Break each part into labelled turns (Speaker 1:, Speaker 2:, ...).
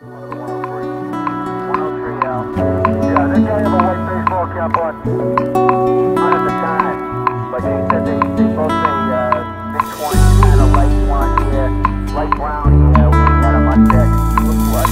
Speaker 1: 103. 103 out. Yeah, they can't have a white baseball cap on at the time. But they said they both say mid-20s, kind of light blonde hair, light brown hair. We had a mustache. Looked like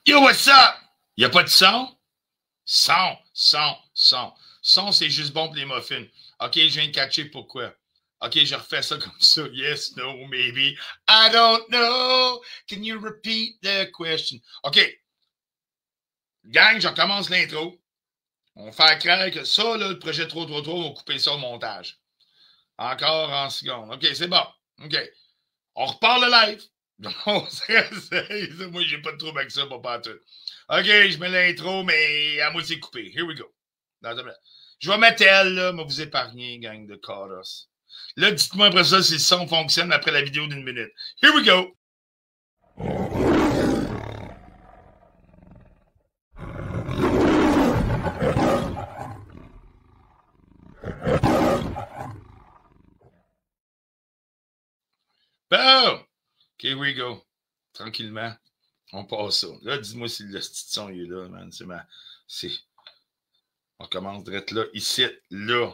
Speaker 2: Yo, what's up? Y'a pas de son? Son. Son, c'est juste bon pour les muffins. OK, je viens de catcher pourquoi. OK, je refais ça comme ça. Yes, no, maybe. I don't know. Can you repeat the question? OK. Gang, je recommence l'intro. On va faire croire que ça, là, le projet trop, on va couper ça au montage. Encore en seconde. OK, c'est bon. OK. On repart le live. Moi, j'ai pas de trouble avec ça, pas tout. OK, je mets l'intro, mais à moitié coupé. Here we go. Je vais mettre elle, là, mais vous épargner, gang de Caros. Là, dites-moi après ça si le son fonctionne après la vidéo d'1 minute. Here we go. Bon! OK, here we go. Tranquillement, on passe ça. Là, dis-moi si le petit son il est là, man. On commence direct là, ici, là.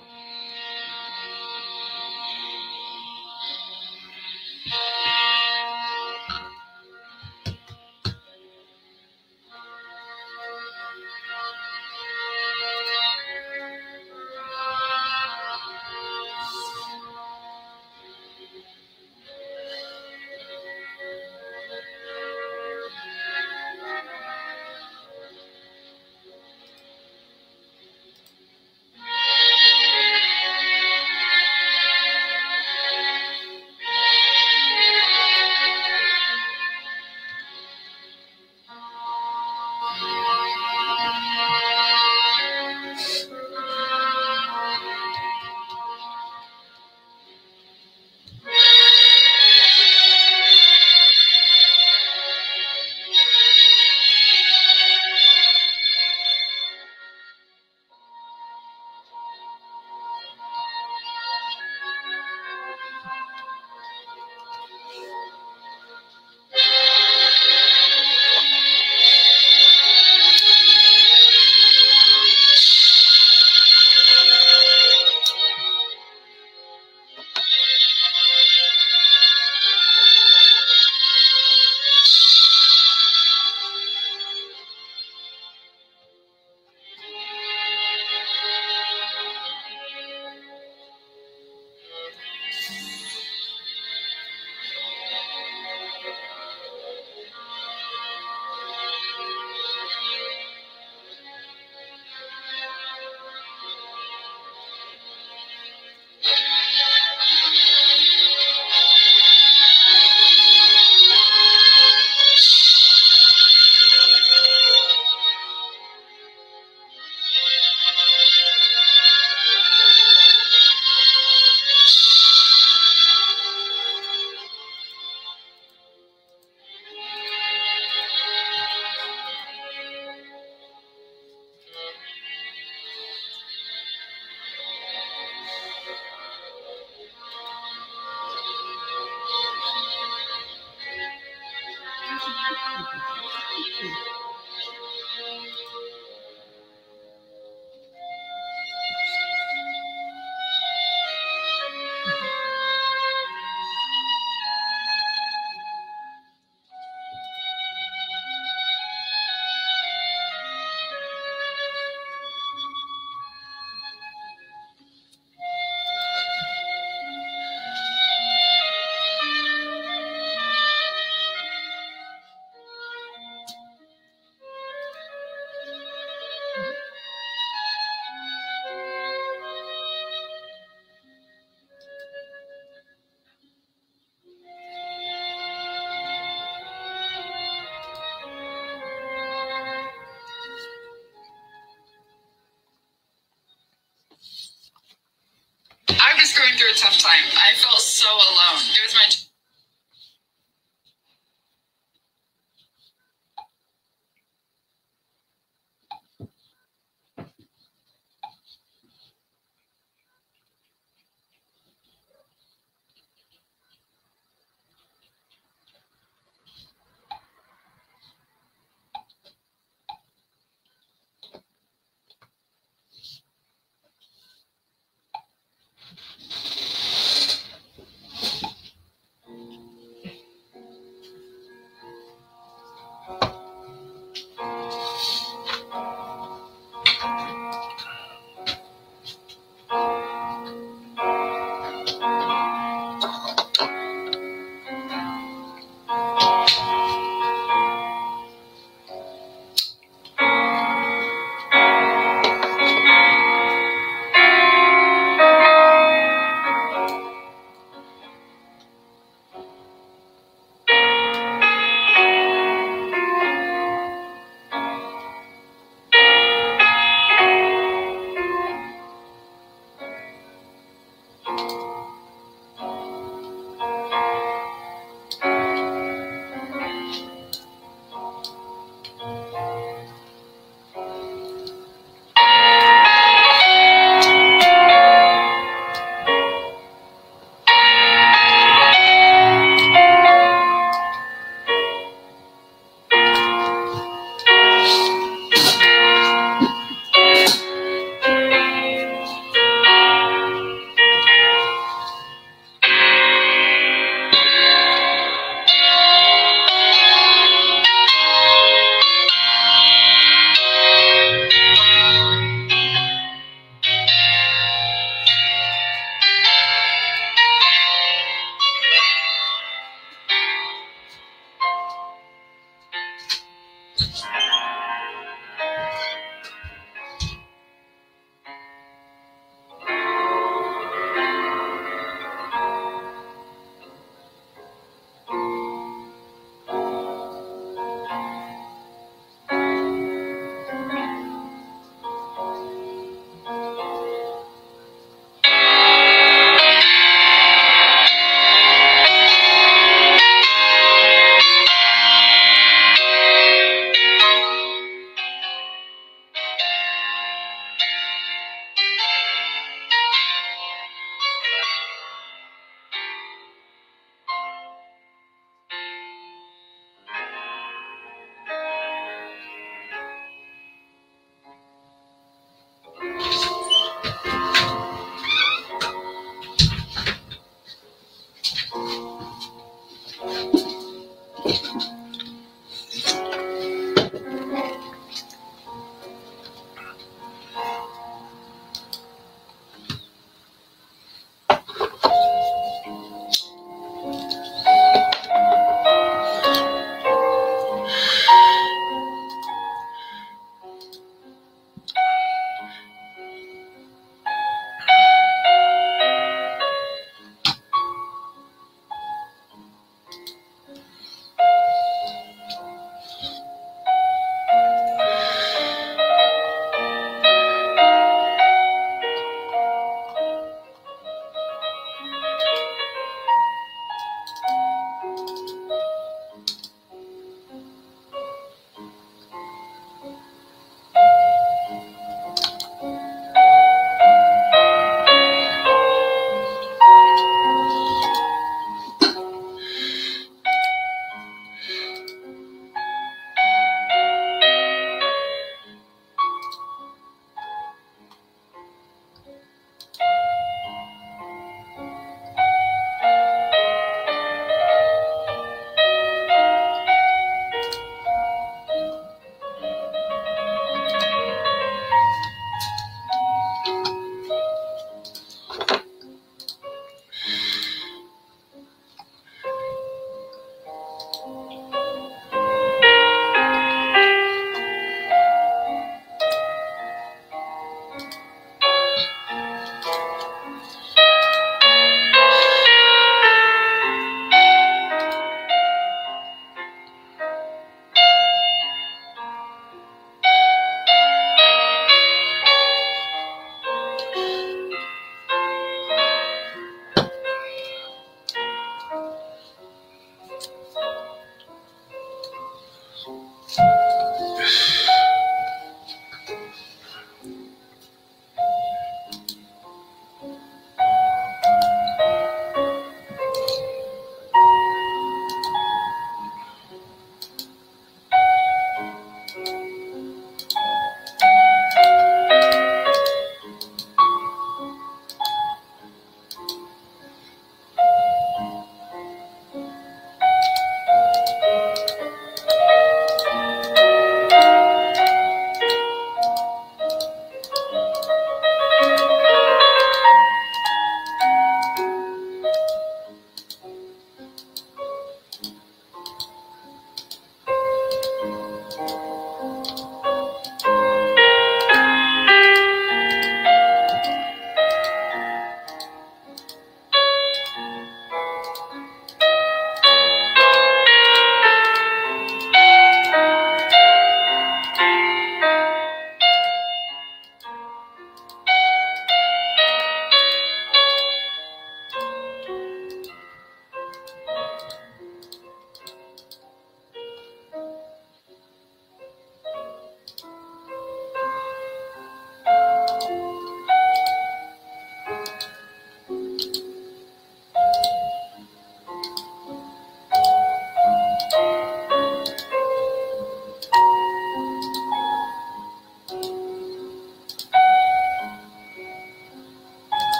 Speaker 3: I was going through a tough time. I felt so alone. It was my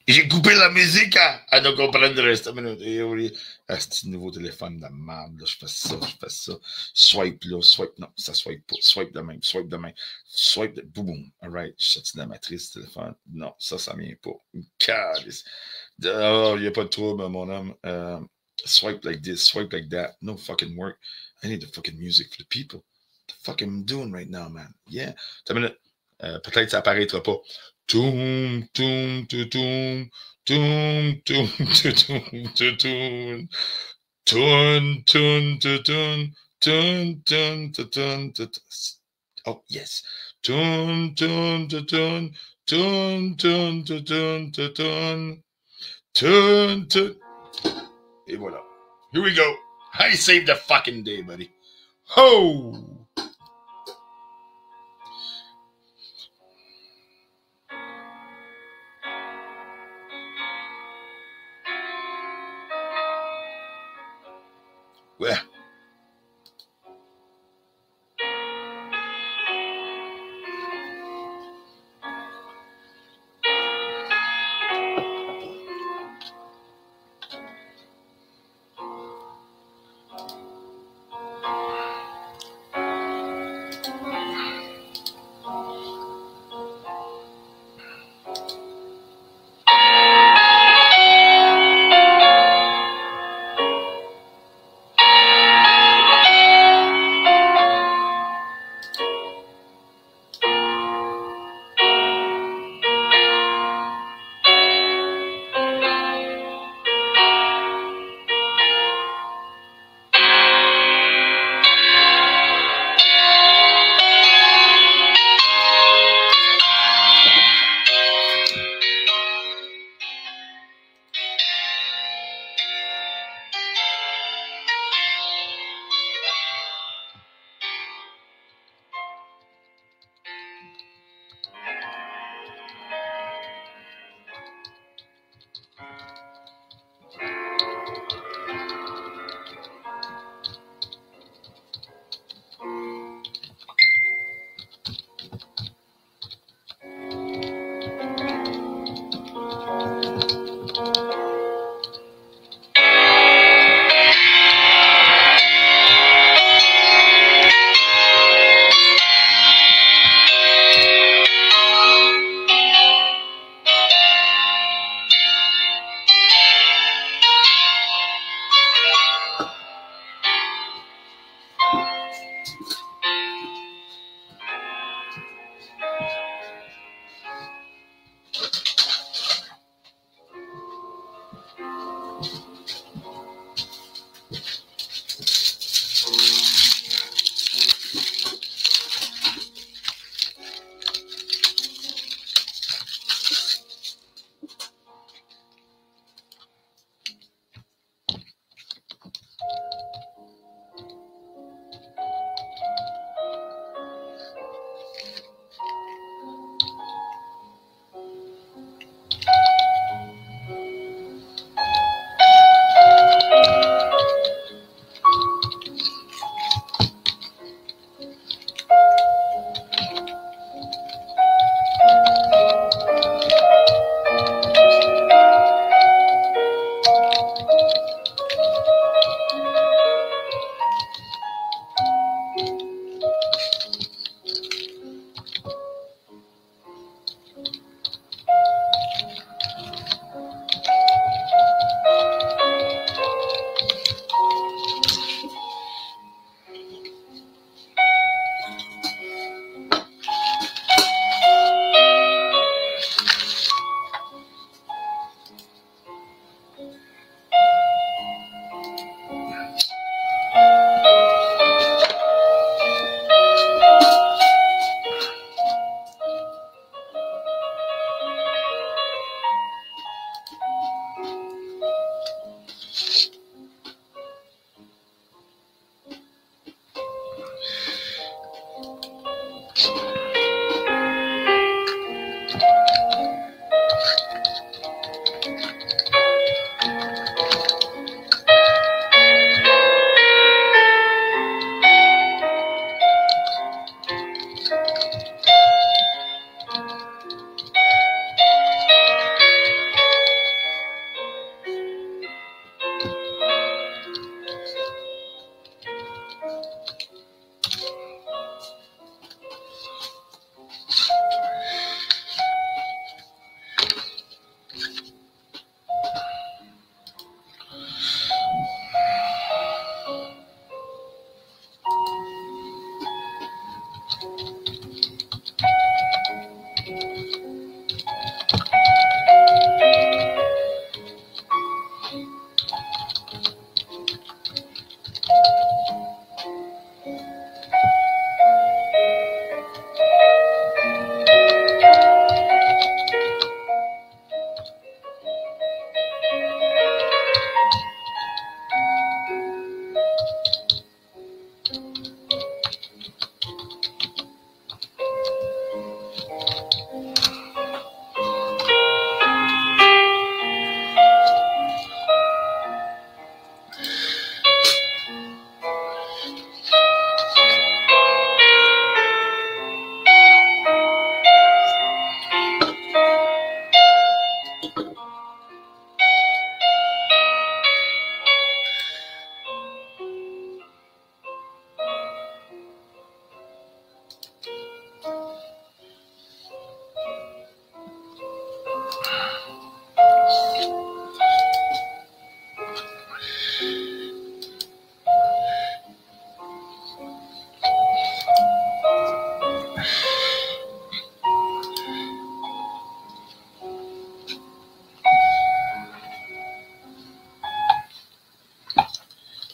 Speaker 2: J'ai coupé la musique à ne comprendre le reste. Ah, c'est un nouveau téléphone de merde. Là, je fais ça. Swipe là, swipe. Non, ça swipe pas. Swipe de même. Swipe de boum. Alright, je suis sorti de la matrice du téléphone. Non, ça vient pas. Calice. Oh, il n'y a pas de trouble, mon homme. Swipe like this, swipe like that. No fucking work. I need the fucking music for the people. What the fuck am I doing right now, man? Yeah. Peut-être ça apparaîtra pas. Toum, toum, toum, toum, toum, toum, toum, toum, toum, toum, toum, toum, toum, toum, toum, toum. Oh, yes. Toum, toum, toum, toum, toum, toum, toum, toum, toum, toum. Et voilà. Here we go. I saved the fucking day, buddy. Ho! Ouais.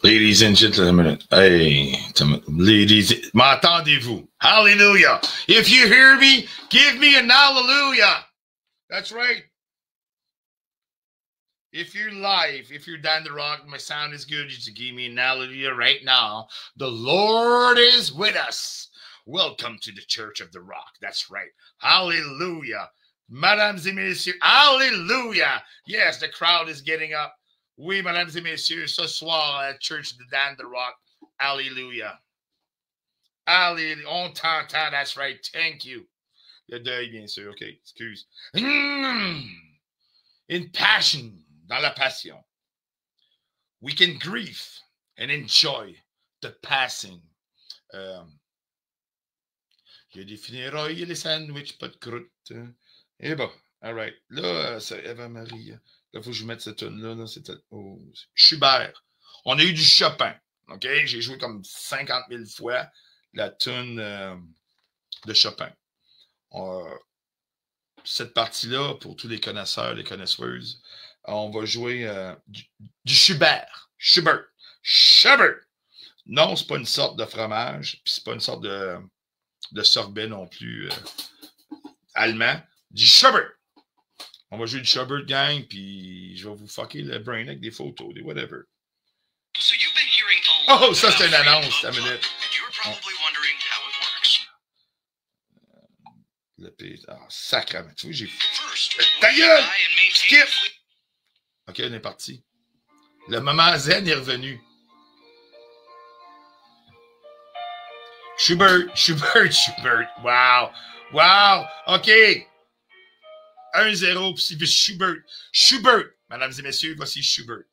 Speaker 2: Ladies and gentlemen, hey, ladies, m'entendez-vous? Hallelujah. If you hear me, give me an hallelujah. That's right. If you're live, if you're down the rock, my sound is good, you should give me an hallelujah right now. The Lord is with us. Welcome to the Church of the Rock. That's right. Hallelujah. Mesdames et messieurs, hallelujah. Yes, the crowd is getting up. Oui, mesdames et messieurs, ce soir à la Church de Dan the Rock. Alléluia. Alléluia. On t'entend, that's right. Thank you. Le deuil, bien sûr. OK, excuse. In passion, dans la passion, we can grieve and enjoy the passing. Il y a des funérailles, il y a des sandwichs, pas de croûte. Et bon, all right. Là, c'est Eva Marie. Là, il faut que je mette cette tune-là. Là, Schubert. On a eu du Chopin. OK? J'ai joué comme 50 000 fois la tune de Chopin. Cette partie-là, pour tous les connaisseurs, les connaisseuses, on va jouer du Schubert. Schubert. Schubert. Non, c'est pas une sorte de fromage, puis c'est pas une sorte de sorbet non plus allemand. Du Schubert. On va jouer du Schubert, gang, puis je vais vous fucker le brain avec des photos, des whatever.
Speaker 4: So you've been hearing
Speaker 2: Oh, ça c'est une annonce, ta minute.
Speaker 4: And you're probably wondering how it works.
Speaker 2: Le pays. Ah, sacrément. Tu vois, j'ai.
Speaker 4: First,
Speaker 2: Ta gueule!
Speaker 4: and maintain
Speaker 2: Skip! OK, on est parti. Le moment zen est revenu. Schubert, Schubert, Schubert. Wow. Wow. OK. 1-0, puis c'est Schubert. Schubert. Mesdames et messieurs, voici Schubert.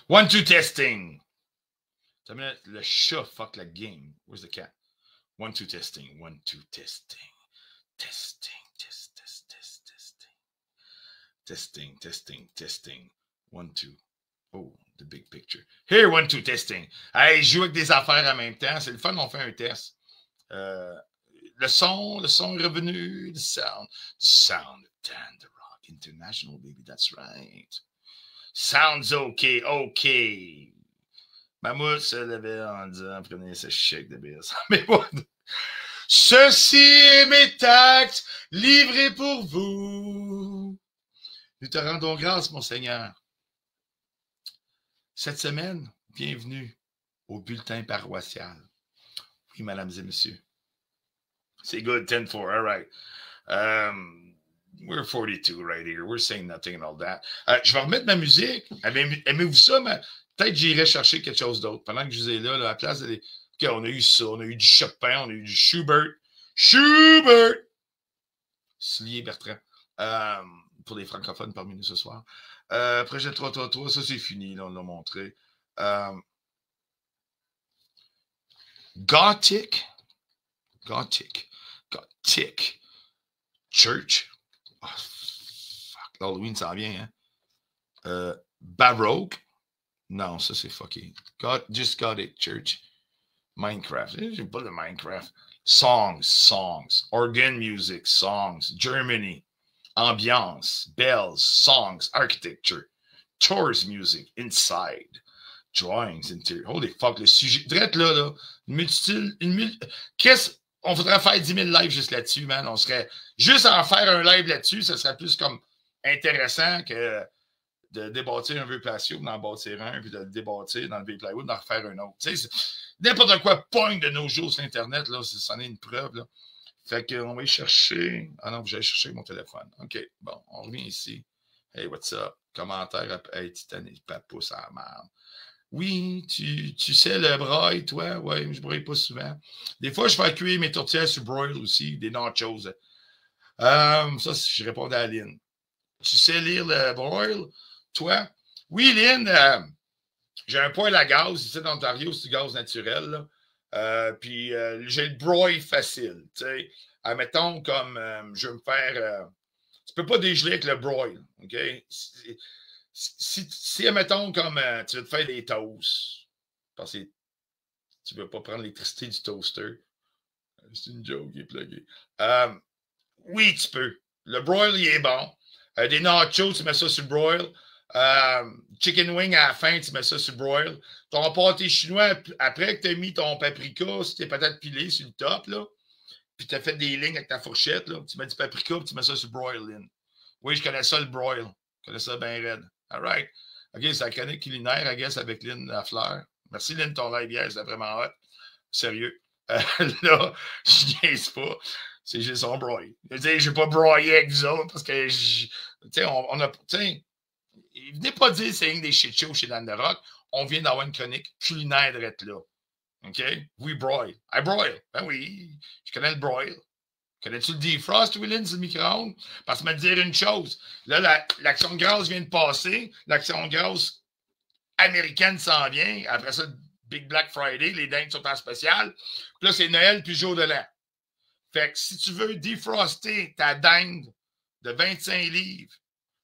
Speaker 2: 1, 2, testing. Le chat fuck la game. Where's the cat? 1, 2, testing. 1, 2, testing. Testing. Testing. 1, 2. Oh, the big picture. Here, 1, 2, testing. Hey, je joue avec des affaires en même temps. C'est le fun, on fait un test. Le son est revenu. The sound of Dan the Rock International, baby. That's right. Sounds okay. Mammouth se levait en disant, prenez ce chèque de bière. Mais bon. Ceci est mes taxes livrés pour vous. Nous te rendons grâce, mon Seigneur. Cette semaine, bienvenue au bulletin paroissial. Oui, mesdames et messieurs. C'est good, 10-4, all right. We're 42 right here. We're saying nothing and all that. Je vais remettre ma musique. Aimez-vous ça? Peut-être que j'irai chercher quelque chose d'autre. Pendant que je vous ai là, à la place de... OK, on a eu ça. On a eu du Chopin. On a eu du Schubert. Soulier Bertrand. Pour les francophones parmi nous ce soir. Projet 333, ça c'est fini. Là, on l'a montré. Gothic. Church. Oh, fuck. L'Halloween s'en vient, hein? Baroque. Non, ça c'est fucké. Just Gothic Church. Minecraft. J'ai pas de Minecraft. Songs. Organ music, songs. Germany. Ambiance. Bells. Songs. Architecture. Tours music. Inside. Drawings. Interior. Holy fuck, le sujet. Drette là. Qu'est-ce on voudrait faire 10 000 lives juste là-dessus, man. On serait juste à en faire un live là-dessus, ça serait plus comme intéressant que de débâtir un vieux patio, d'en bâtir un, puis de le débâtir dans le vieux plywood, d'en refaire un autre. Tu sais, n'importe quoi pogne de nos jours sur Internet, là, ça en est une preuve, là. Fait qu'on va y chercher. Ah non, j'allais chercher mon téléphone. OK, bon, on revient ici. Hey, what's up? Commentaire, hey, Titanic, papousse à la merde. Oui, tu sais le braille, toi? Oui, je braille pas souvent. Des fois, je fais cuire mes tourtières sur broil aussi, des nachos. Ça, je répondais à Lynn. Tu sais lire le broil, toi? Oui, Lynn, j'ai un poêle à gaz ici dans l'Ontario, c'est du gaz naturel. Puis j'ai le broil facile. Tu sais, admettons comme je veux me faire. Tu peux pas dégeler avec le broil, OK? Si admettons, comme tu veux te faire des toasts, parce que tu ne veux pas prendre l'électricité du toaster. C'est une joke qui est pluguée. Oui, tu peux. Le broil, il est bon. Des nachos, tu mets ça sur le broil. Chicken wing à la fin, tu mets ça sur le broil. Ton pâté chinois, après que tu as mis ton paprika, si tes patates pilées sur le top, là, puis tu as fait des lignes avec ta fourchette, là, tu mets du paprika, puis tu mets ça sur le broil, Lynn. Oui, je connais ça, le broil. Je connais ça bien raide. All right. OK, c'est la chronique culinaire, I guess, avec Lynn Lafleur. Merci, Lynn, ton live hier, c'était vraiment hot. Sérieux. Là, je niaise pas. C'est juste son broil. Je ne vais pas broyer avec vous autres parce que, tu sais, on a, tu sais, venez pas dire c'est des shit shows chez Dan the Rock. On vient d'avoir une chronique culinaire de être là. OK? We broil. I broil. Ben oui, je connais le broil. Connais-tu le defrost, Willin, sur le micro-ondes? Parce que me dire une chose. Là, l'action de grâce vient de passer. L'action de grâce américaine s'en vient. Après ça, Big Black Friday, les dindes sont en spécial. Puis là, c'est Noël puis jour de l'an. Fait que si tu veux defroster ta dinde de 25 livres,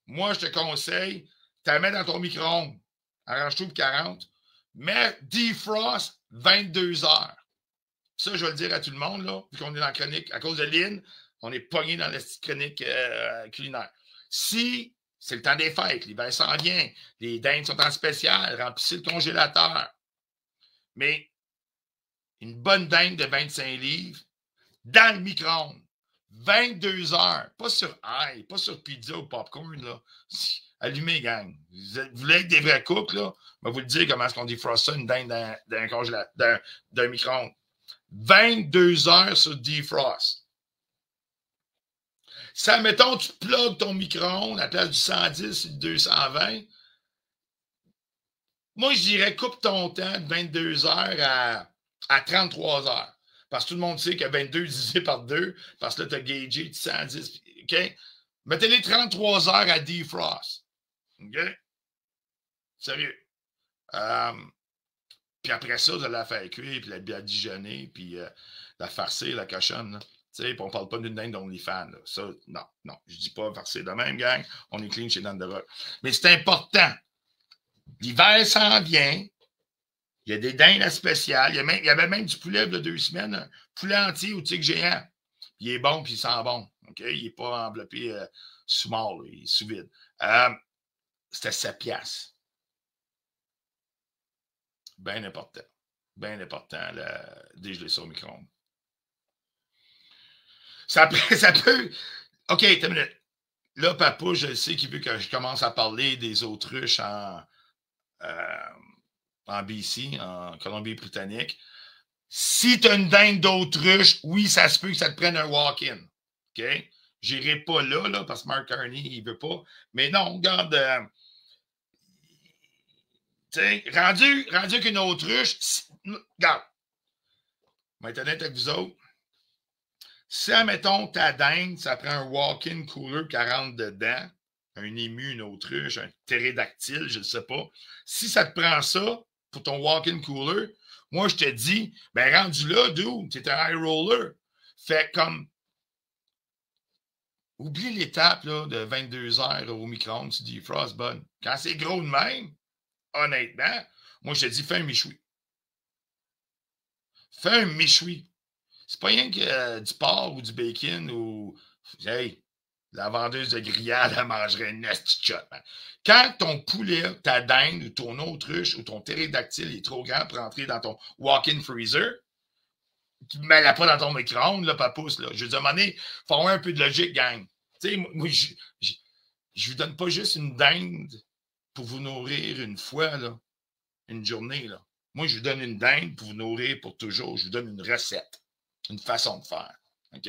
Speaker 2: moi, je te conseille, tu la mets dans ton micro-ondes. Arrange-toi pour 40. Mais defrost 22 heures. Ça, je vais le dire à tout le monde, là, vu qu'on est dans la chronique. À cause de Lynn, on est pogné dans la chronique culinaire. Si c'est le temps des fêtes, l'hiver s'en vient, les dindes sont en spécial, remplissez le congélateur. Mais une bonne dinde de 25 livres, dans le micro-ondes, 22 heures, pas sur ail, pas sur pizza ou popcorn, là. Allumez, gang. Vous voulez être des vrais cooks, là? Je vais vous le dire comment est-ce qu'on defroste ça, une dinde d'un micro-ondes. 22 heures sur defrost. Si, admettons, tu plugues ton micro-ondes à la place du 110 et du 220, moi, je dirais coupe ton temps de 22 heures à 33 heures. Parce que tout le monde sait que 22 divisé par 2, parce que là, tu as gagé du 110. OK? Mettez-les 33 heures à defrost. OK? Sérieux. Puis après ça, de la faire cuire, puis la badigeonner, puis la farcer, la cochonne. Tu sais, puis on parle pas d'une dinde d'OnlyFans. Ça, non. Je dis pas farcer de même, gang. On est clean chez Dan de Rock. Mais c'est important. L'hiver s'en vient. Il y a des dindes spéciales. Il y avait même du poulet de 2 semaines. Un poulet entier au tigre géant. Il est bon, puis il sent bon. OK? Il n'est pas enveloppé sous mort. Il est sous vide. C'était 7 piastres. Bien important. Bien important, dégeler ça au micro-ondes. Ça peut... OK, t'as une minute. Là, papa, je sais qu'il veut que je commence à parler des autruches en BC, en Colombie-Britannique. Si tu as une dinde d'autruche, oui, ça se peut que ça te prenne un walk-in. OK? J'irai pas là, parce que Mark Carney, il veut pas. Mais non, regarde... tu sais, rendu qu'une autruche... Regarde. Je vais être honnête avec vous autres. Si, admettons, ta dinde, ça prend un walk-in cooler qui rentre dedans, un ému, une autruche, un ptérodactyle, je ne sais pas. Si ça te prend ça pour ton walk-in cooler, moi, je te dis, ben rendu là, dude, t'es un high roller. Fait comme... Oublie l'étape là, de 22 heures au micro-ondes, tu dis Frostbud. Quand c'est gros de même, honnêtement, moi, je te dis, fais un méchoui. Fais un méchoui. C'est pas rien que du porc ou du bacon ou... Hey, la vendeuse de grillade, elle mangerait une nasty shot. Man. Quand ton poulet, ta dinde ou ton autruche ou ton ptérodactyle est trop grand pour entrer dans ton walk-in freezer, mets-la pas dans ton micro-ondes, là, papousse, là. Je veux dire, à un moment donné, il faut avoir un peu de logique, gang. Tu sais, moi, je vous donne pas juste une dinde pour vous nourrir une fois, là, une journée, là. Moi, je vous donne une dinde pour vous nourrir pour toujours. Je vous donne une recette, une façon de faire. OK?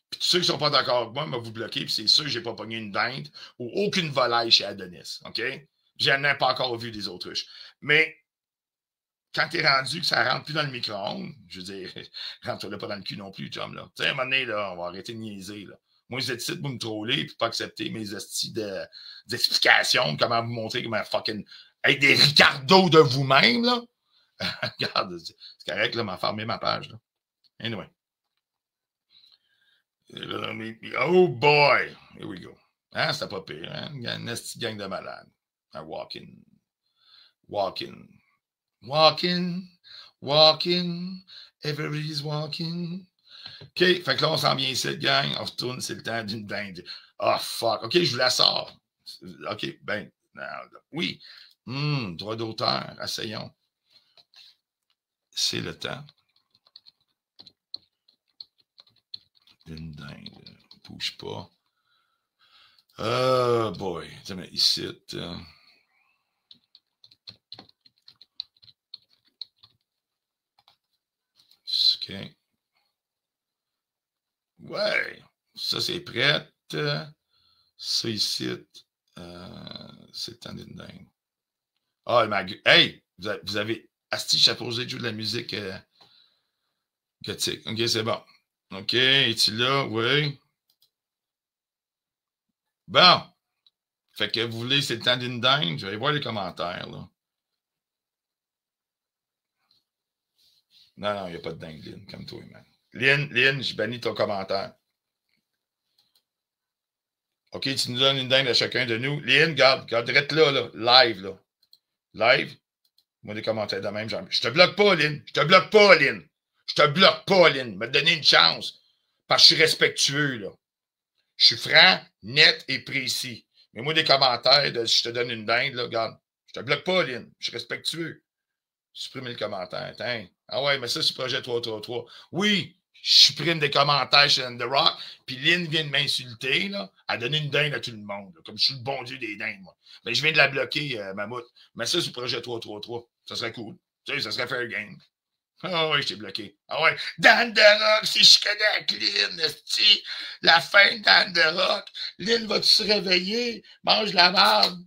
Speaker 2: Puis tous ceux qui ne sont pas d'accord avec moi, vous bloquer, puis c'est sûr que je n'ai pas pogné une dinde ou aucune volaille chez Adonis. OK? J'en ai pas encore vu des autruches. Mais quand tu es rendu que ça ne rentre plus dans le micro-ondes, je veux dire, rentre-le pas dans le cul non plus, chum, là. Tu sais, à un moment donné, là, on va arrêter de niaiser, là. Moi, vous êtes ici pour me troller et pas accepter mes hosties d'explications, comment vous montrer comment fucking... Avec des Ricardo de vous-même, là. Regarde, c'est correct, là, m'a fermé ma page, là. Anyway. Oh boy! Here we go. Hein, c'était pas pire, hein? Il y a une hostie gang de malades. Un walk-in. Everybody's walking. OK, fait que là, on s'en vient ici, gang. On retourne, c'est le temps d'une dinde. Oh, fuck. OK, je vous la sors. OK, ben, oui. Droit d'auteur, essayons. C'est le temps. Une dinde. Bouge pas. Boy. Ici. OK. Ouais. Ça, c'est prêt. Ça, ici. C'est le temps d'une dinde. Ah, hey! Vous avez... Asti, je suis supposé jouer de la musique gothique. OK, c'est bon. OK, es-tu là? Oui. Bon. Fait que vous voulez, c'est le temps d'une dinde? Je vais aller voir les commentaires, là. Non, il n'y a pas de dingue, Lynn, comme toi, man. Lynn, je bannis ton commentaire. OK, tu nous donnes une dinde à chacun de nous. Lynn, garde reste là, live, là. Live. Moi, des commentaires de même, genre, je te bloque pas, Lynn. Je te bloque pas, Lynn. Me donner une chance. Parce que je suis respectueux, là. Je suis franc, net et précis. Mais moi, des commentaires de je te donne une dinde, là, regarde. Je te bloque pas, Lynn. Je suis respectueux. Supprimer le commentaire. Attends. Ah ouais, mais ça, c'est projet 333. Oui, je supprime des commentaires chez The Rock, puis Lynn vient de m'insulter, là, à donner une dinde à tout le monde, là, comme je suis le bon Dieu des dindes, moi. Mais je viens de la bloquer, Mammouth. Mais ça, c'est projet 333. Ça serait cool. Tu sais, ça serait fair game. Ah ouais, je t'ai bloqué. Ah ouais, Dan The Rock, si je connais avec Lynn, la fin de Dan The Rock, Lynn, vas-tu se réveiller? Mange la merde.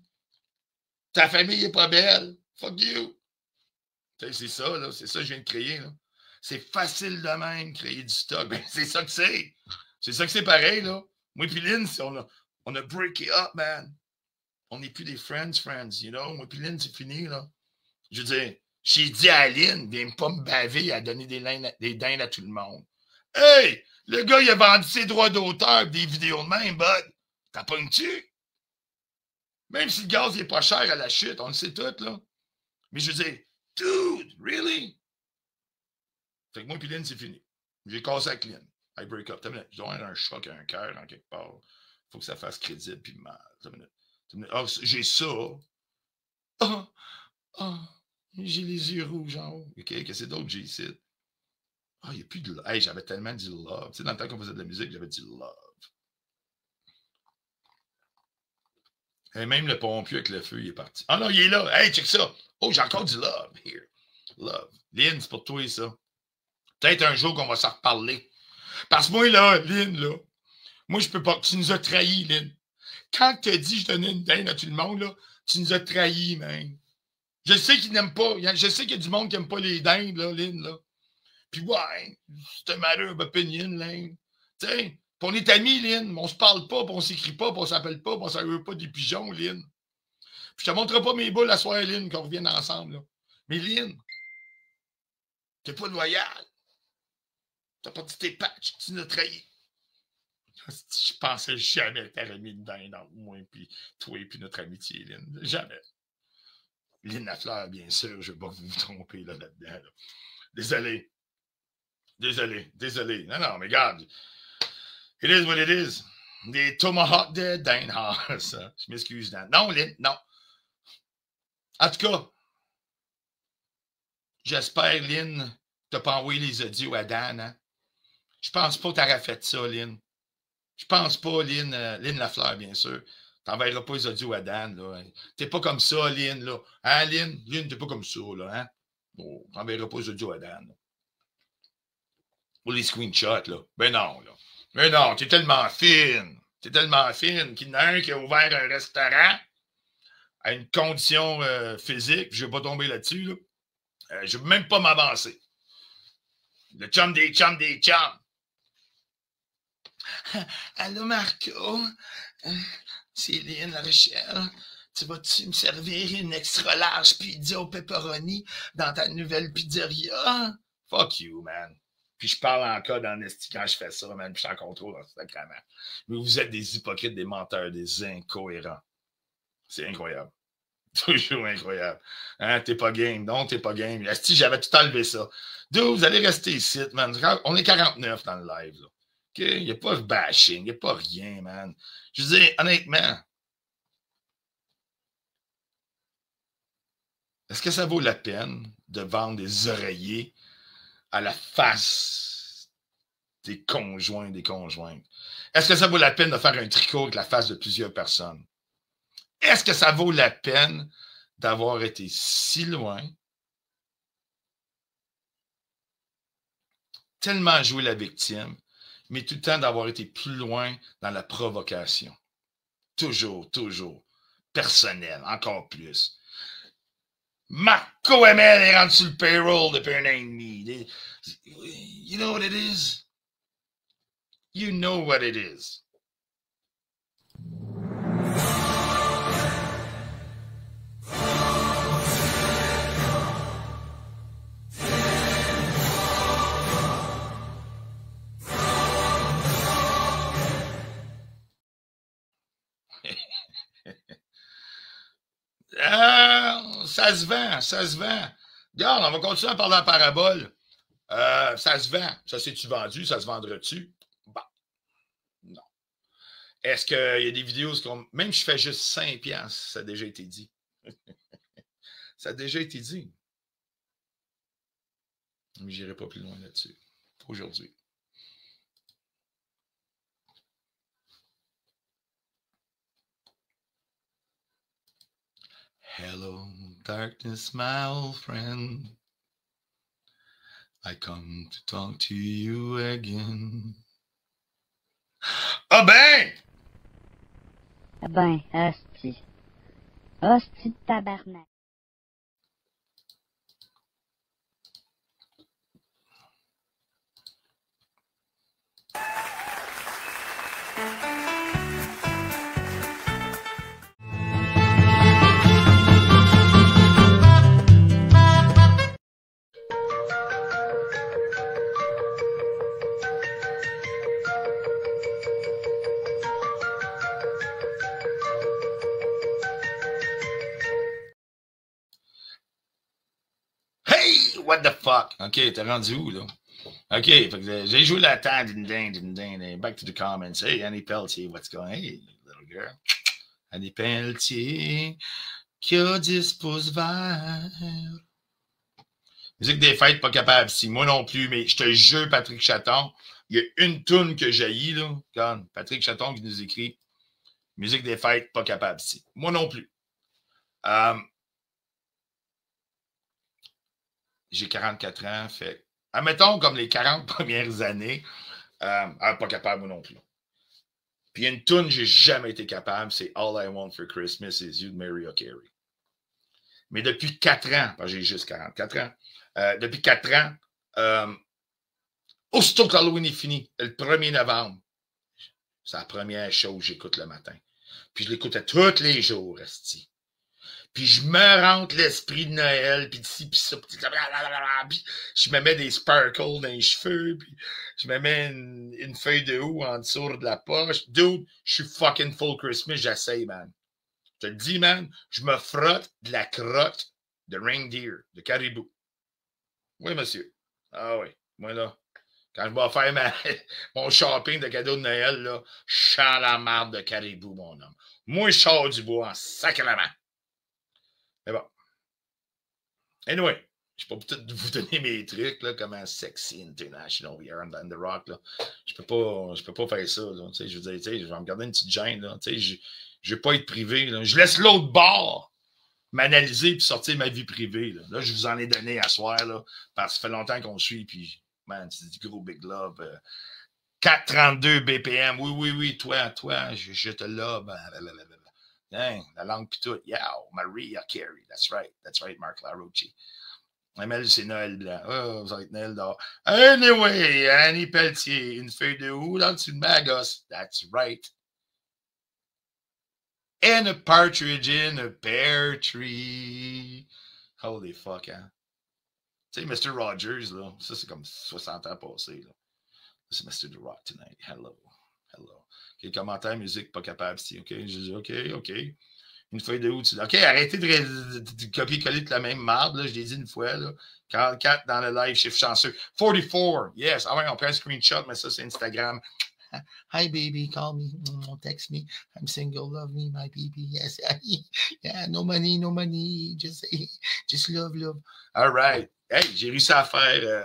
Speaker 2: Ta famille est pas belle. Fuck you. C'est ça, là. C'est ça que je viens de créer, là. C'est facile de même, créer du stock. Ben, c'est ça que c'est. C'est ça que c'est pareil, là. Moi et Lynn, on a break it up, man. On n'est plus des friends, you know. Moi et Lynn, c'est fini, là. Je veux dire, j'ai dit à Aline, viens pas me baver à donner des dindes à tout le monde. Hey! Le gars, il a vendu ses droits d'auteur des vidéos de même, bud. T'as pognes-tu? Même si le gaz n'est pas cher à la chute, on le sait tout, là. Mais je veux dire, dude, really? Fait que moi et Lynn, c'est fini. J'ai cassé avec Lynn. I break up. Je dois avoir un choc à un cœur en quelque part. Faut que ça fasse crédible puis mal. Ah, j'ai ça. Ah, j'ai les yeux rouges en haut. OK, qu'est-ce que c'est d'autre que j'ai ici? Ah, il n'y a plus de love. Hey, j'avais tellement dit love. Tu sais, dans le temps qu'on faisait de la musique, j'avais dit love. Et même le pompier avec le feu, il est parti. Ah non, il est là. Hey, check ça. Oh, j'ai encore du love. Here. Love. Lynn, c'est pour toi, ça. Peut-être un jour qu'on va s'en reparler. Parce que moi, là, Lynn, là, moi, je peux pas. Tu nous as trahis, Lynn. Quand tu as dit que je donnais une dinde à tout le monde, là, tu nous as trahis, man. Je sais qu'ils n'aiment pas. Je sais qu'il y a du monde qui n'aime pas les dindes, là, Lynn, là. Puis, ouais, c'est un matter of opinion, Lynn. Tu sais, on est amis, Lynn, mais on se parle pas, puis on s'écrit pas, puis on s'appelle pas, puis on s'appelle pas des pigeons, Lynn. Puis je te montrerai pas mes boules la soirée, Lynn, qu'on revienne ensemble, là. Mais Lynn, t'es pas loyal. T'as pas dit tes patchs, tu nous as trahi. Je pensais jamais que t'aurais mis une dinde entre moi, puis toi, puis notre amitié, Lynn. Jamais. Lynn Lafleur, bien sûr, je vais pas vous tromper là-dedans. Là. Désolé. Non, mais regarde. It is what it is. Des tomahawk de dinde. Ah, ça. Je m'excuse, Dan. Non, Lynn, non. En tout cas, j'espère, Lynn, t'as pas envoyé les audios à Dan, hein? Je pense pas que t'aurais fait ça, Lynn. Je pense pas, Lynn Lafleur, bien sûr. T'enverras pas les audios à Dan, là. T'es pas comme ça, Lynn, là. Hein, Lynn? Lynn, t'es pas comme ça, là, hein? Bon, t'enverras pas les audios à Dan, là. Ou les screenshots, là. Ben non, là. Mais non, t'es tellement fine. T'es tellement fine qu'il y en a un qui a ouvert un restaurant à une condition physique, je vais pas tomber là-dessus, là. Je veux même pas m'avancer. Le chum des chums des chums. Allô, Marco? C'est Lynn La Rochelle. Tu vas-tu me servir une extra large pizza au pepperoni dans ta nouvelle pizzeria? Fuck you, man. Puis je parle encore dans l'esti quand je fais ça, man. Puis je suis en contrôle dans ce sacrament. Mais vous êtes des hypocrites, des menteurs, des incohérents. C'est incroyable. Toujours incroyable. Hein, t'es pas game. Non, t'es pas game. Esti, j'avais tout enlevé ça. D'où vous allez rester ici, man. On est 49 dans le live, là. OK? Il n'y a pas de bashing. Il n'y a pas rien, man. Je veux dire, honnêtement, est-ce que ça vaut la peine de vendre des oreillers à la face des conjoints, des conjointes? Est-ce que ça vaut la peine de faire un tricot avec la face de plusieurs personnes? Est-ce que ça vaut la peine d'avoir été si loin, tellement joué la victime, mais tout le temps d'avoir été plus loin dans la provocation? Toujours, personnel, encore plus. Marco Hamel est rendu sur le payroll depuis un an et demi. You know what it is? You know what it is. Ça se vend. Regarde, on va continuer à parler en parabole. Ça se vend. Ça s'est-tu vendu? Ça se vendra-tu? Bon. Non. Est-ce qu'il y a des vidéos même si je fais juste 5$, ça a déjà été dit. Ça a déjà été dit. Mais je n'irai pas plus loin là-dessus. Aujourd'hui. Hello, darkness, my old friend. I come to talk to you again. Ah ben!
Speaker 5: Ah ben, hostie. Hostie de tabarnak.
Speaker 2: what the fuck? OK, t'es rendu où, là? OK, fait que j'ai joué la temps, back to the comments. Hey, Annie Pelletier, what's going on? Hey, little girl. Annie Pelletier, qui a 10 pouces verts. Musique des fêtes, pas capable. Si, moi non plus, mais je te jure, Patrick Chaton, il y a une toune que j'haïs, là. Regarde, Patrick Chaton qui nous écrit musique des fêtes, pas capable. Si, moi non plus. J'ai 44 ans, fait. Admettons comme les 40 premières années, pas capable, moi non plus. Puis il y a une toune, j'ai jamais été capable, c'est All I Want for Christmas is You de Mariah Carey. Mais depuis 4 ans, parce que j'ai juste 44 ans, depuis 4 ans, aussitôt que l'Halloween est fini, le 1er novembre, c'est la première chose que j'écoute le matin. Puis je l'écoutais tous les jours, esti. Puis je me rentre l'esprit de Noël, puis ci, puis ça, puis je me mets des sparkles dans les cheveux, puis je me mets une feuille de houx en dessous de la poche. Dude, je suis fucking full Christmas, j'essaye, man. Je te le dis, man, je me frotte de la crotte de reindeer, de caribou. Oui, monsieur. Ah oui, moi là, quand je vais faire mon shopping de cadeaux de Noël, là, je sens la marde de caribou, mon homme. Moi, je sors du bois en sacrement. Mais bon. Anyway, je peux peut-être vous donner mes trucs, là, comme un sexy international we are on the rock, là. Je peux pas faire ça, là. Tu sais, je veux dire, tu sais, je vais me garder une petite gêne, là. Tu sais, je vais pas être privé, là. Je laisse l'autre bord m'analyser puis sortir ma vie privée, là. Là, je vous en ai donné à soir, là, parce que ça fait longtemps qu'on suit, puis, man, c'est du gros big love. 432 BPM, oui, toi, je te love. Dang, la langue pis tout. Yeah, Mariah Carey. That's right, Marc Larouche. ML, c'est Noël blanc. Oh, vous êtes Noël d'or. Anyway, Annie Pelletier, une feuille de houx dans dessus de ma gosse. That's right. And a partridge in a pear tree. Holy fuck, hein? Tu sais, Mr. Rogers, là, ça c'est comme 60 ans passés, là. C'est Mr. The Rock tonight. Hello. OK, commentaire, musique, pas capable, si. OK, je dis OK. Une feuille de houx. OK, arrêtez de copier-coller de la même marde, là. Je l'ai dit une fois, là. 44 dans le live, chiffre chanceux. 44, yes. Ah ouais, on prend un screenshot, mais ça, c'est Instagram. Hi, baby, call me, text me. I'm single, love me, my baby. Yes, yeah, no money, just love. All right. Hey, j'ai réussi à faire...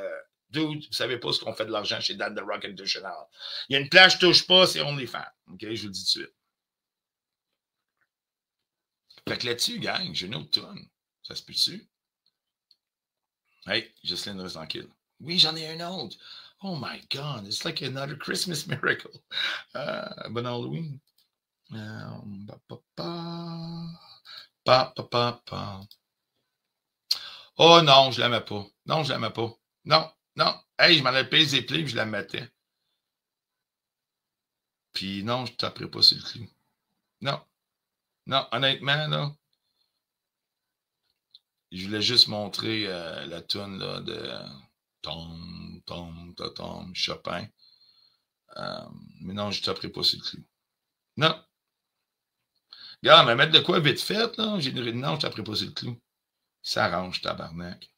Speaker 2: Dude, vous savez pas ce qu'on fait de l'argent chez Dan The Rock International. Il y a une plage, je touche pas, c'est OnlyFans. OK, je vous le dis tout de suite. Fait que là-dessus, gang, j'ai une autre tonne. Ça se peut-tu? Hey, Jocelyne, reste tranquille. Oui, j'en ai un autre. Oh my God, it's like another Christmas miracle. Bon Halloween. Oh non, je l'aimais pas. Non. Hey, je m'en avais payé des plis et je la mettais. Puis non, je taperais pas sur le clou. Non, honnêtement, là, je voulais juste montrer la toune là, de Tom, Chopin. Mais non, je taperais pas sur le clou. Non. Regarde, mais mettre de quoi vite fait, là? Non, je taperais pas sur le clou. Ça arrange, tabarnak.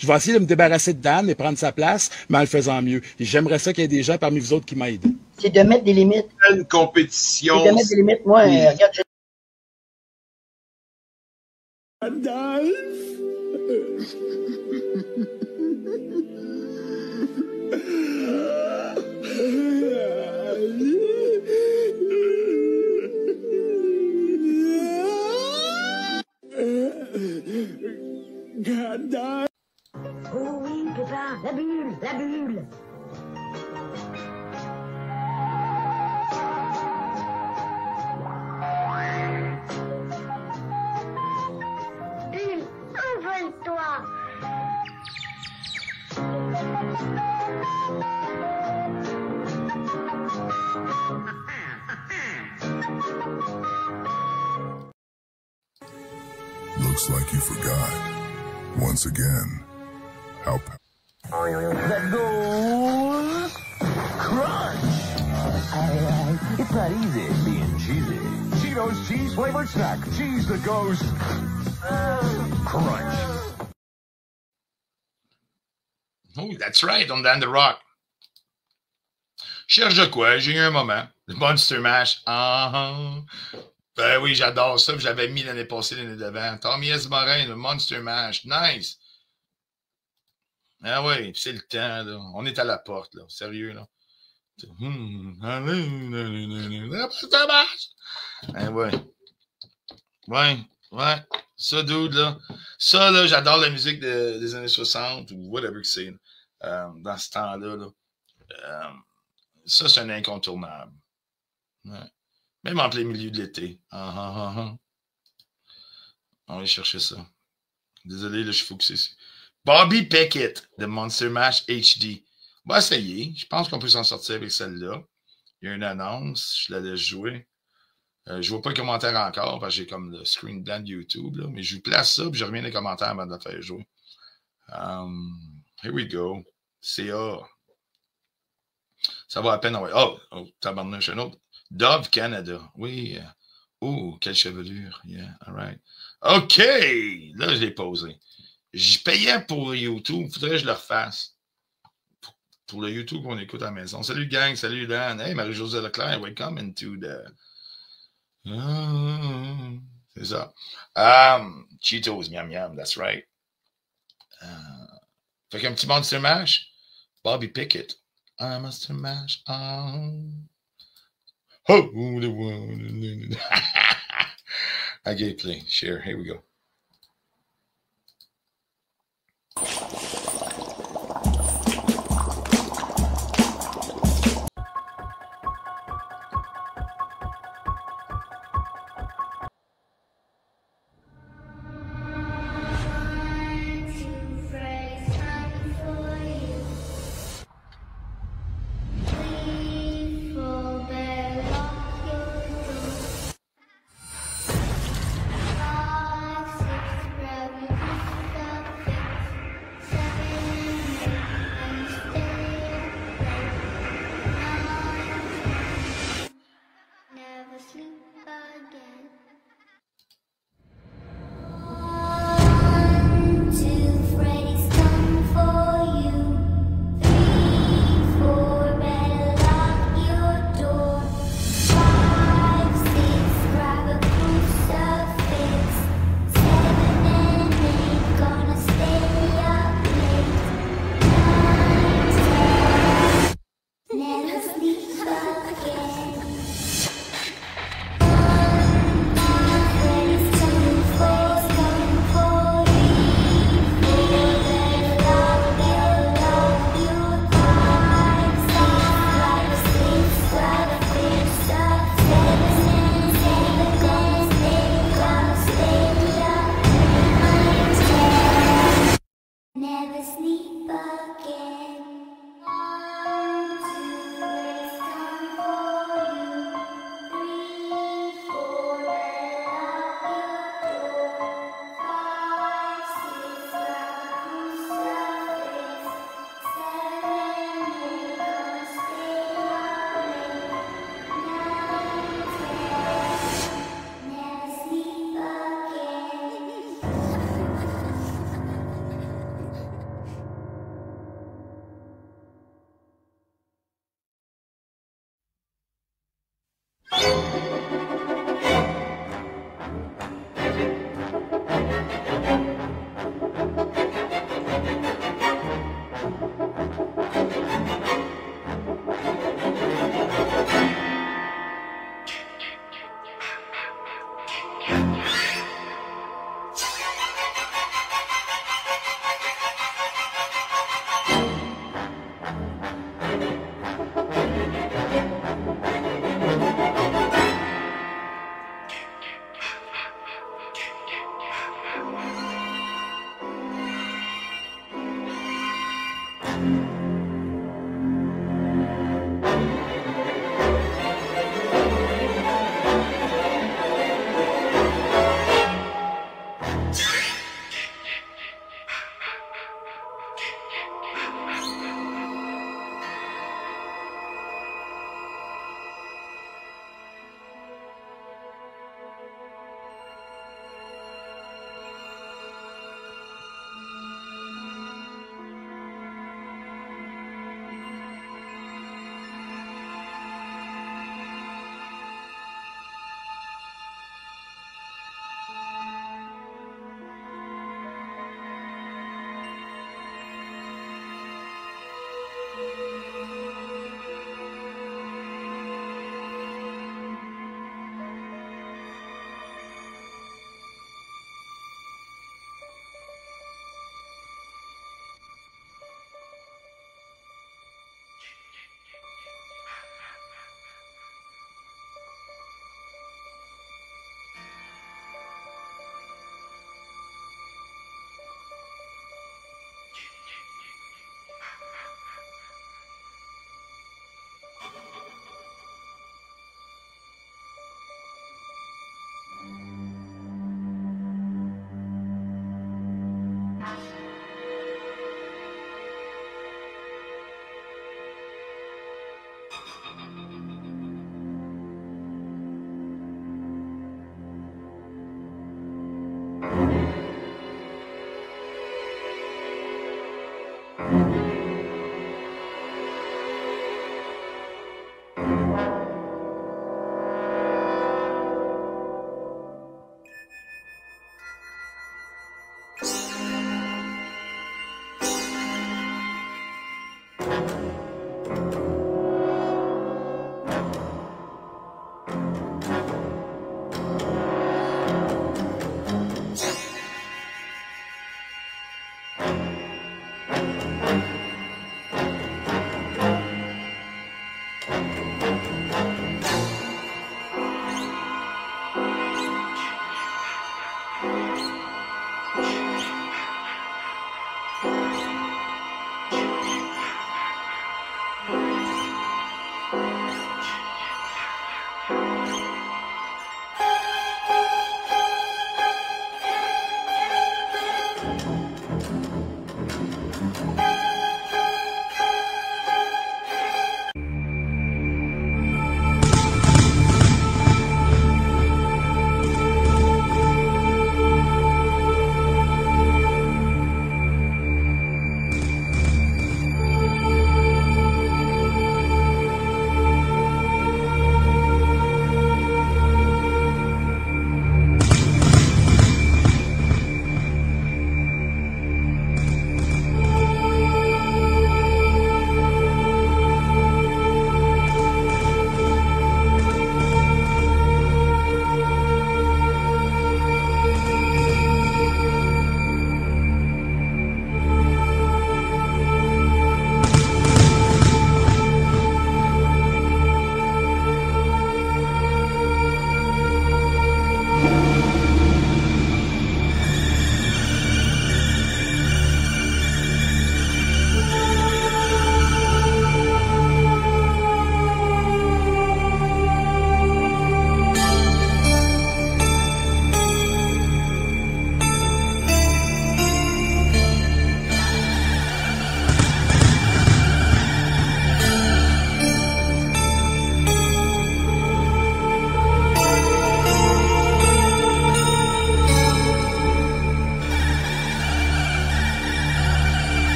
Speaker 6: Je vais essayer de me débarrasser de Dan et prendre sa place, mais en le faisant mieux. Et j'aimerais ça qu'il y ait des gens parmi vous autres qui m'aident.
Speaker 7: C'est de mettre des limites.
Speaker 8: Une compétition.
Speaker 7: C'est de mettre des limites. Moi, regarde,
Speaker 9: Oh oui, Pépin, la bulle.
Speaker 10: Envole-toi.
Speaker 11: Looks like you forgot. Once again, how...
Speaker 12: That goes crunch. It's not easy being cheesy. Cheetos cheese flavored snack. Cheese that goes crunch.
Speaker 2: Oh, that's right, on down the rock. Cherche de quoi? J'ai eu un moment. Le Monster Mash. Ben oui, j'adore ça. Je l'avais mis l'année passée, l'année d'avant. Tommy S. Morin, le Monster Mash. Nice. Ah oui, c'est le temps, là. On est à la porte, là. Sérieux, là. Ah ouais. Ouais. Ça, dude, là. Ça, là, j'adore la musique des années 60 ou whatever que c'est. Dans ce temps-là, là. Ça, c'est un incontournable. Ouais. Même en plein milieu de l'été. On va aller chercher ça. Désolé, là, je suis focusé ici. Bobby Pickett de Monster Mash HD. On va essayer. Je pense qu'on peut s'en sortir avec celle-là. Il y a une annonce. Je la laisse jouer. Je ne vois pas les commentaires encore parce que j'ai comme le screen blanc de YouTube. Là, mais je vous place ça et je reviens dans les commentaires avant de la faire jouer. Here we go. CA. Ça va à peine. Oh, tabarnouche, un autre. Dove Canada. Oui. Oh, quelle chevelure. Yeah, all right. OK. Là, je l'ai posé. Je payais pour YouTube. Il faudrait que je le refasse. Pour le YouTube qu'on écoute à la maison. Salut, gang. Salut, Dan. Hey, Marie-Josée Leclerc. Welcome into the... c'est ça. Cheetos, miam, miam. That's right. Fait qu'un petit Monster Mash. Bobby Pickett. Monster Mash. Oh, the one. Okay, play. Share. Here we go.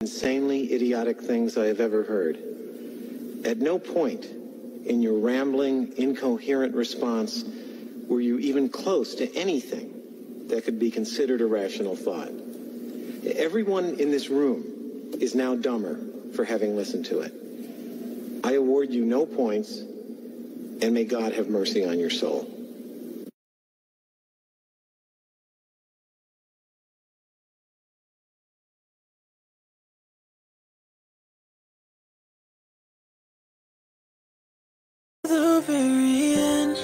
Speaker 8: Insanely idiotic things I have ever heard. At no point in your rambling, incoherent response were you even close to anything that could be considered a rational thought. Everyone in this room is now dumber for having listened to it. I award you no points, and may God have mercy on your soul.
Speaker 10: The very end,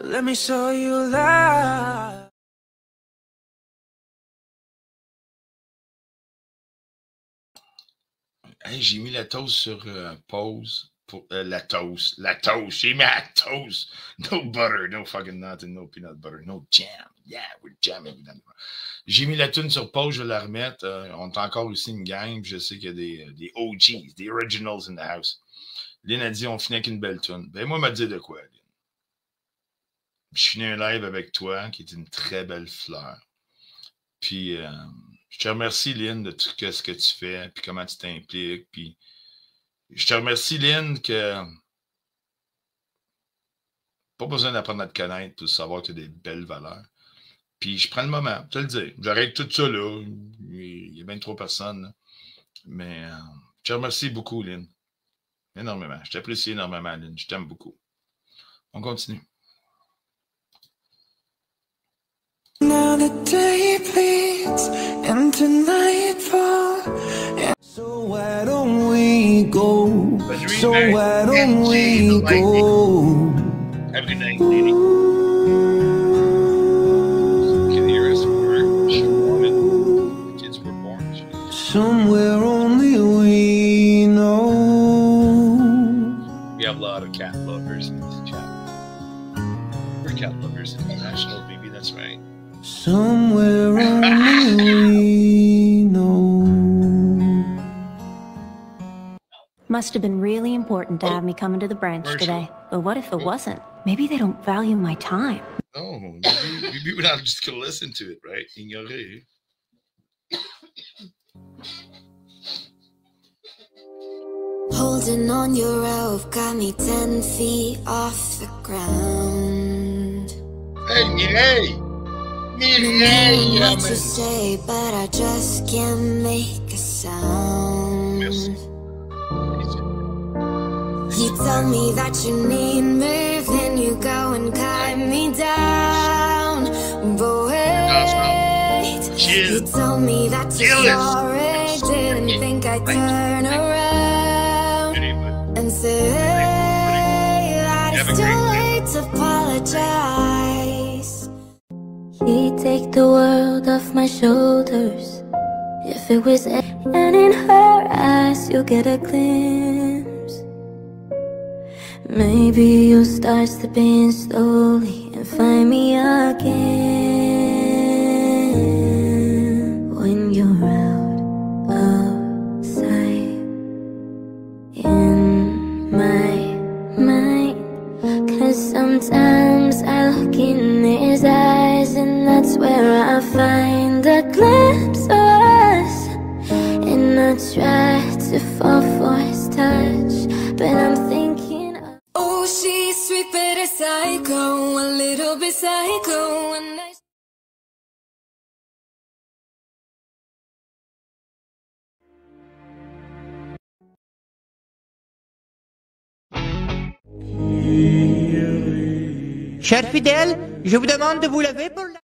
Speaker 10: let me show you love.
Speaker 2: Hey, j'ai mis la toast sur pause. Pour, la toast. J'ai mis la toast. No butter, no fucking nothing, no peanut butter, no jam. Yeah, we're jamming. J'ai mis la tune sur pause, je vais la remettre. On est encore ici une gang, puis je sais qu'il y a des OGs, des originals in the house. Lynn a dit, on finit avec une belle tune. Ben, moi, m'a dit de quoi, Lynn? Je finis un live avec toi, qui est une très belle fleur. Puis, je te remercie, Lynn, de tout ce que tu fais, puis comment tu t'impliques. Puis, je te remercie, Lynn, que pas besoin d'apprendre à te connaître pour savoir que tu as des belles valeurs. Puis, je prends le moment, te le dire. J'arrête tout ça, là. Il y a 23 personnes, là. Mais, je te remercie beaucoup, Lynn. Énormément. Je t'apprécie énormément, Lynn. Je t'aime beaucoup. On continue.
Speaker 10: Now the day bleeds into nightfall. So why don't we go? So why don't we go?
Speaker 2: Have a good night, lady. Can you hear us? She wanted. The kids were born.
Speaker 10: Somewhere only we know.
Speaker 2: We have a lot of cat lovers in this chat. We're cat lovers international, baby. That's right.
Speaker 10: Somewhere only we know.
Speaker 13: Must have been really important to have me come into the branch today. But what if it wasn't? Maybe they don't value my time.
Speaker 2: No, maybe we're not just going to listen to it, right? Ignorer.
Speaker 14: Holding on your rope got me 10 feet off the ground.
Speaker 2: Hey, Mireille!
Speaker 14: Mireille! What to say, but I just can't make a sound.
Speaker 2: Merci.
Speaker 14: You tell me that you need me, then you go and cut me down. But wait, you tell me that you're sorry, didn't think I'd turn around and say that it's too late to apologize.
Speaker 15: He'd take the world off my shoulders if it was, and in her eyes you'll get a glimpse. Maybe you'll start slipping slowly and find me again when you're out of sight in my mind. 'Cause sometimes I look in his eyes and that's where I find a glimpse of us. And I try to fall for his touch, but I'm thinking,
Speaker 14: oh, she's sweet but a psycho, a little bit psycho. And
Speaker 16: Chers fidèles, je vous demande de vous lever pour la...